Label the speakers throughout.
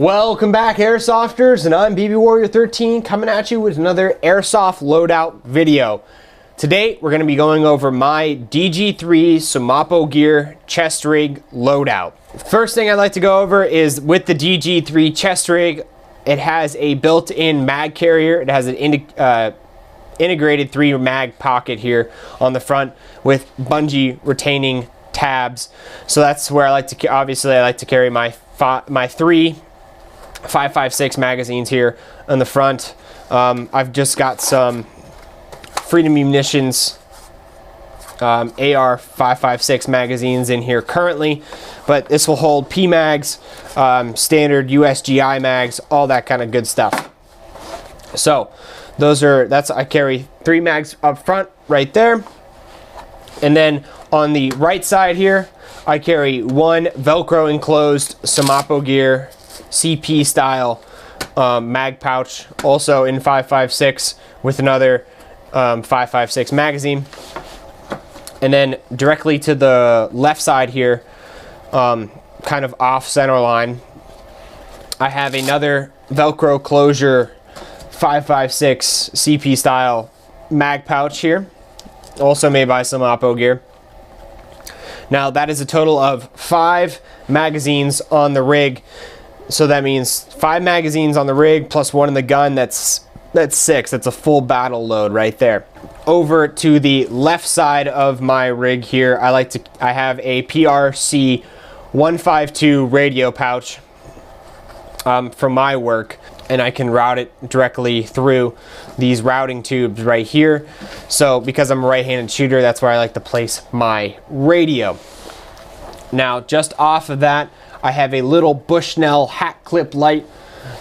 Speaker 1: Welcome back, Airsofters, and I'm BB Warrior 13 coming at you with another Airsoft loadout video. Today, we're going to be going over my DG3 Semapo gear chest rig loadout. First thing I'd like to go over is with the DG3 chest rig, it has a built-in mag carrier. It has an integrated 3 mag pocket here on the front with bungee retaining tabs. So that's where I like to, obviously I like to carry my three 5.56 magazines here on the front. I've just got some Freedom Munitions AR 5.56 magazines in here currently, but this will hold P-mags, standard USGI mags, all that kind of good stuff. So I carry 3 mags up front right there, and then on the right side here I carry one Velcro enclosed Semapo gear CP style mag pouch, also in 5.56 with another 5.56 magazine. And then directly to the left side here, kind of off center line, I have another Velcro closure 5.56 CP style mag pouch here, also made by Semapo gear. Now that is a total of 5 magazines on the rig. So that means 5 magazines on the rig plus 1 in the gun. That's 6. That's a full battle load right there. Over to the left side of my rig here, I have a PRC 152 radio pouch for my work, and I can route it directly through these routing tubes right here. So because I'm a right-handed shooter, that's where I like to place my radio. Now just off of that, I have a little Bushnell hat clip light.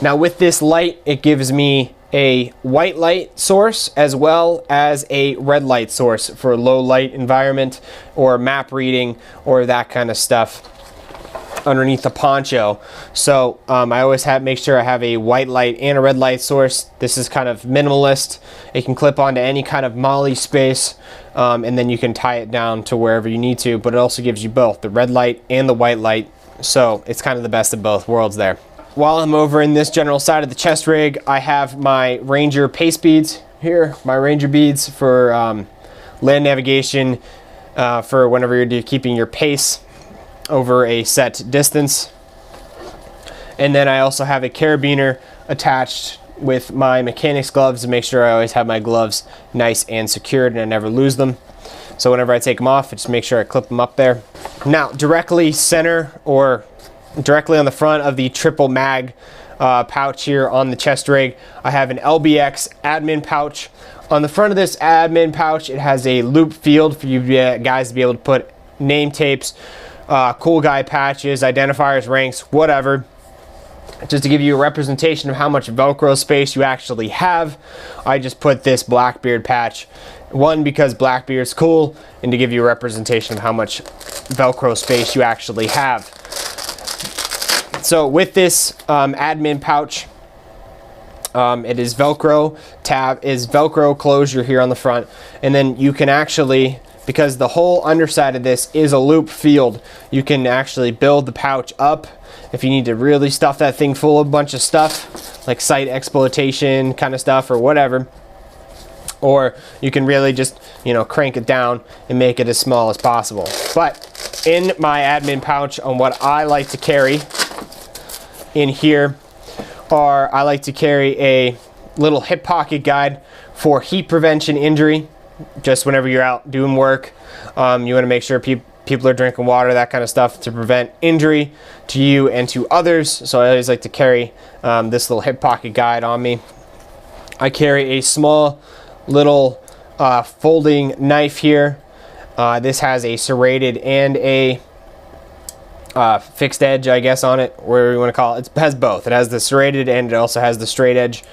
Speaker 1: Now with this light, it gives me a white light source as well as a red light source for low light environment or map reading or that kind of stuff underneath the poncho. So I always make sure I have a white light and a red light source. This is kind of minimalist. It can clip onto any kind of molly space, and then you can tie it down to wherever you need to, but it also gives you both the red light and the white light. So it's kind of the best of both worlds there. While I'm over in this general side of the chest rig, I have my Ranger pace beads here, my Ranger beads for land navigation, for whenever you're keeping your pace over a set distance. And then I also have a carabiner attached with my mechanics gloves to make sure I always have my gloves nice and secured and I never lose them. So whenever I take them off, I just make sure I clip them up there. Now, directly center or directly on the front of the triple mag pouch here on the chest rig, I have an LBX admin pouch. On the front of this admin pouch, it has a loop field for you guys to be able to put name tapes, cool guy patches, identifiers, ranks, whatever, just to give you a representation of how much Velcro space you actually have. I just put this Blackbeard patch, one because Blackbeard's cool, and to give you a representation of how much Velcro space you actually have. So with this admin pouch, it is Velcro Velcro closure here on the front, and then you can actually, because the whole underside of this is a loop field, you can actually build the pouch up if you need to really stuff that thing full of a bunch of stuff like site exploitation kind of stuff or whatever, or you can really just, you know, crank it down and make it as small as possible. But in my admin pouch, on what I like to carry in here I like to carry a little hip pocket guide for heat prevention injury. Just whenever you're out doing work, you want to make sure people are drinking water, that kind of stuff, to prevent injury to you and to others. So I always like to carry this little hip pocket guide on me. I carry a small little folding knife here. This has a serrated and a fixed edge, I guess, on it, whatever you want to call it. It has both. It has the serrated and it also has the straight edge.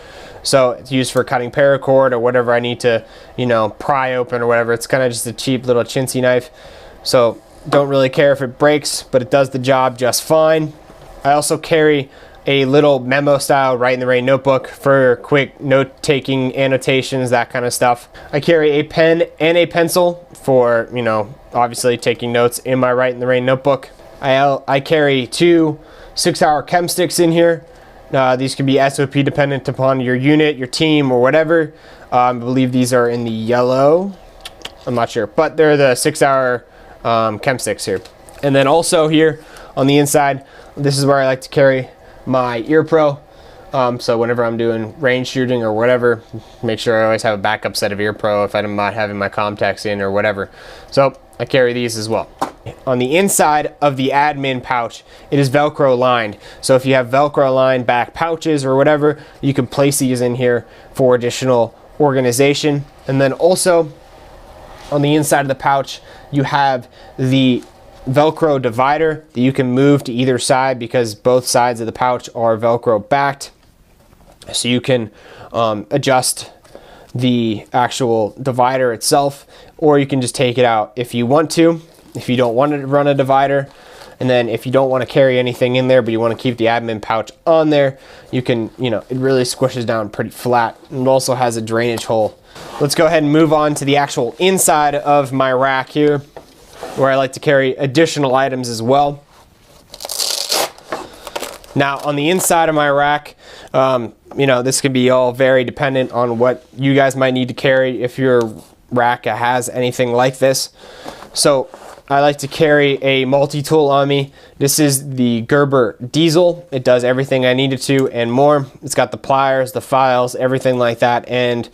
Speaker 1: So it's used for cutting paracord or whatever I need to, you know, pry open or whatever. It's kind of just a cheap little chintzy knife. So don't really care if it breaks, but it does the job just fine. I also carry a little memo style Write in the Rain notebook for quick note-taking annotations, that kind of stuff. I carry a pen and a pencil for, you know, obviously taking notes in my Write in the Rain notebook. I carry 2 6-hour chem sticks in here. These can be SOP dependent upon your unit, your team, or whatever. I believe these are in the yellow. I'm not sure, but they're the 6-hour chem sticks here. And then also here on the inside, this is where I like to carry my ear pro. So whenever I'm doing range shooting or whatever, make sure I always have a backup set of ear pro if I'm not having my contacts in or whatever. So I carry these as well. On the inside of the admin pouch, it is Velcro lined. So if you have Velcro lined back pouches or whatever, you can place these in here for additional organization. And then also on the inside of the pouch, you have the Velcro divider that you can move to either side because both sides of the pouch are Velcro backed. So you can adjust the actual divider itself, or you can just take it out if you want to, if you don't want to run a divider. And then if you don't want to carry anything in there, but you want to keep the admin pouch on there, you can, it really squishes down pretty flat, and it also has a drainage hole. Let's go ahead and move on to the actual inside of my rack here, where I like to carry additional items as well. Now on the inside of my rack, this can be all very dependent on what you guys might need to carry if your rack has anything like this. So I like to carry a multi-tool on me. This is the Gerber Diesel. It does everything I need it to and more. It's got the pliers, the files, everything like that, and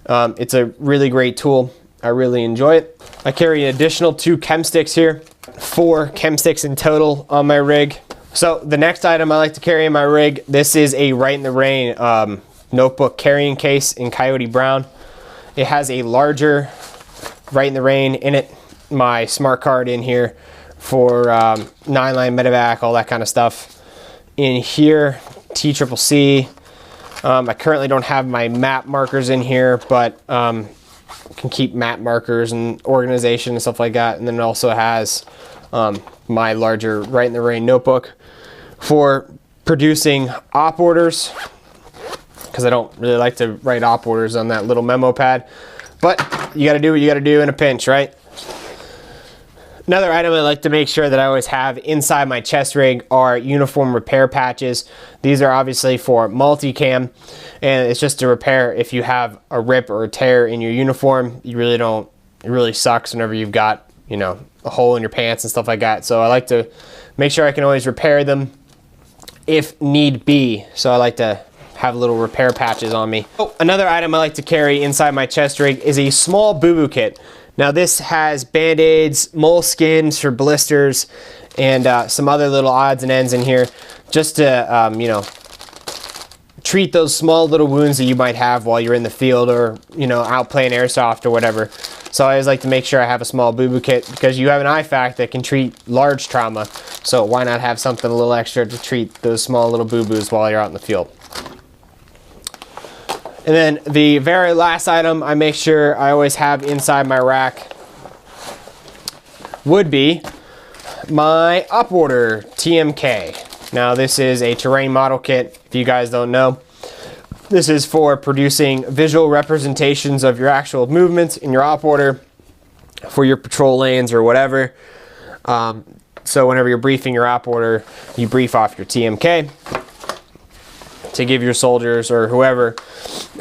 Speaker 1: it's a really great tool. I really enjoy it. I carry an additional 2 chem sticks here, 4 chem sticks in total on my rig. So the next item I like to carry in my rig, this is a Right in the Rain notebook carrying case in Coyote Brown. It has a larger Right in the Rain in it, my smart card in here for 9-line medevac, all that kind of stuff. In here, TCCC. I currently don't have my map markers in here, but can keep map markers and organization and stuff like that. And then it also has my larger Right in the Rain notebook for producing op orders, because I don't really like to write op orders on that little memo pad, but you got to do what you got to do in a pinch, right? Another item I like to make sure that I always have inside my chest rig are uniform repair patches. These are obviously for multicam, and it's just to repair if you have a rip or a tear in your uniform. It really sucks whenever you've got, a hole in your pants and stuff like that. So I like to make sure I can always repair them if need be. So I like to have little repair patches on me. Oh, another item I like to carry inside my chest rig is a small boo-boo kit. Now this has band-aids, moleskins for blisters, and some other little odds and ends in here, just to treat those small little wounds that you might have while you're in the field or out playing airsoft or whatever. So I always like to make sure I have a small boo-boo kit, because you have an IFAC that can treat large trauma. So why not have something a little extra to treat those small little boo-boos while you're out in the field. And then the very last item I make sure I always have inside my rack would be my op order TMK. Now this is a terrain model kit, if you guys don't know. This is for producing visual representations of your actual movements in your op order for your patrol lanes or whatever. So whenever you're briefing your op order, you brief off your TMK to give your soldiers or whoever,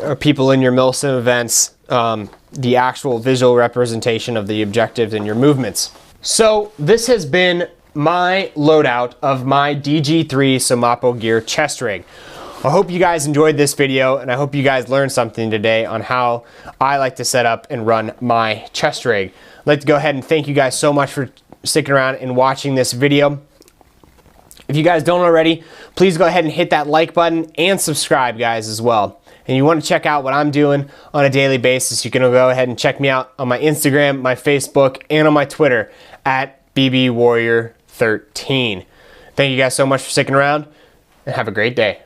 Speaker 1: or people in your MILSIM events, the actual visual representation of the objectives and your movements. So this has been my loadout of my DG3 Semapo gear chest rig. I hope you guys enjoyed this video, and I hope you guys learned something today on how I like to set up and run my chest rig. I'd like to go ahead and thank you guys so much for sticking around and watching this video. If you guys don't already, please go ahead and hit that like button and subscribe, guys, as well. And you want to check out what I'm doing on a daily basis, you can go ahead and check me out on my Instagram, my Facebook, and on my Twitter at BBWarrior13. Thank you guys so much for sticking around, and have a great day.